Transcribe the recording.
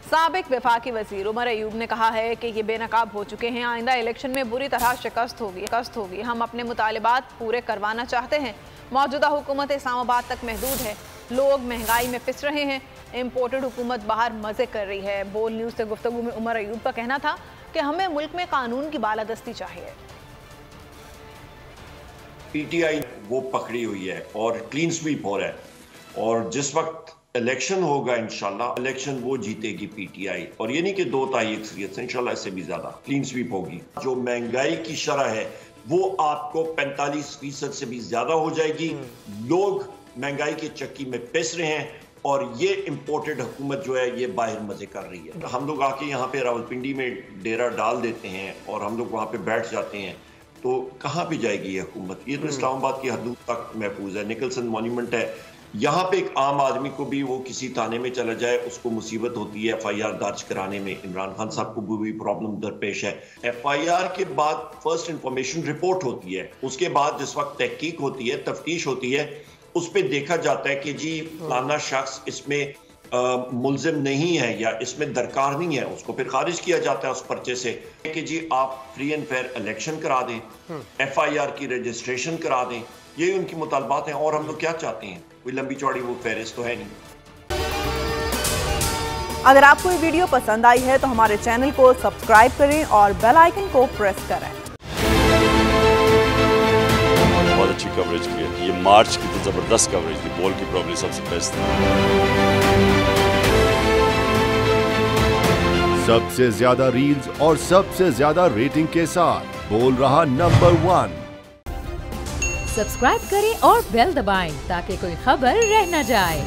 साबिक वफाकी वजीर उमर अयूब ने कहा है कि ये बेनकाब हो चुके हैं, आइंदा इलेक्शन में बुरी तरह शिकस्त होगी। हम अपने मुतालिबात पूरे करवाना चाहते हैं। मौजूदा हुकूमत इस्लामाबाद तक महदूद है, लोग महंगाई में पिस रहे हैं, इम्पोर्टेड हुकूमत बाहर मजे कर रही है। बोल न्यूज़ से गुफ्तगू में उमर अयूब का कहना था कि हमें मुल्क में कानून की बालादस्ती चाहिए। पीटीआई वो पकड़ी हुई है और क्लीन स्वीप हो रहा है, और जिस वक्त इलेक्शन होगा इंशाल्लाह इलेक्शन वो जीतेगी पीटीआई, और ये नहीं कि 2 तिहाई अक्सरियत से, इंशाल्लाह इससे भी ज्यादा क्लीन स्वीप होगी। जो महंगाई की शरह है वो आपको 45% से भी ज्यादा हो जाएगी। लोग महंगाई की चक्की में पिस रहे हैं और ये इंपोर्टेड हुकूमत जो है ये बाहर मजे कर रही है। हम लोग आके यहाँ पे रावलपिंडी में डेरा डाल देते हैं और हम लोग वहाँ पे बैठ जाते हैं, तो कहाँ पे जाएगी ये हुकूमत? ये तो इस्लामाबाद की हदूद तक महफूज है। निकलसन मॉन्यूमेंट है, यहाँ पे एक आम आदमी को भी वो किसी थाने में चला जाए उसको मुसीबत होती है FIR दर्ज कराने में। इमरान खान साहब को भी प्रॉब्लम दरपेश है। FIR के बाद फर्स्ट इंफॉर्मेशन रिपोर्ट होती है, उसके बाद जिस वक्त तहकीक होती है, तफ्तीश होती है, उस पर देखा जाता है कि जी फलाना शख्स इसमें मुल्जिम नहीं है या इसमें दरकार नहीं है, उसको फिर खारिज किया जाता है उस पर्चे से कि जी आप फ्री एंड फेयर इलेक्शन करा दें, FIR की रजिस्ट्रेशन करा दें। ये उनकी मुतालबात हैं, और हम लोग क्या चाहते हैं? कोई लंबी चौड़ी वो फहरिस्त तो है नहीं। अगर आपको ये वीडियो पसंद आई है तो हमारे चैनल को सब्सक्राइब करें और बेल आइकन को प्रेस करें। बहुत अच्छी कवरेज की है, ये मार्च की तो जबरदस्त कवरेज थी, बॉल की प्रॉब्लम सबसे बेस्ट थी। सबसे ज्यादा रील्स और सबसे ज्यादा रेटिंग के साथ बोल रहा नंबर 1। सब्सक्राइब करें और बेल दबाएं ताकि कोई खबर रह न जाए।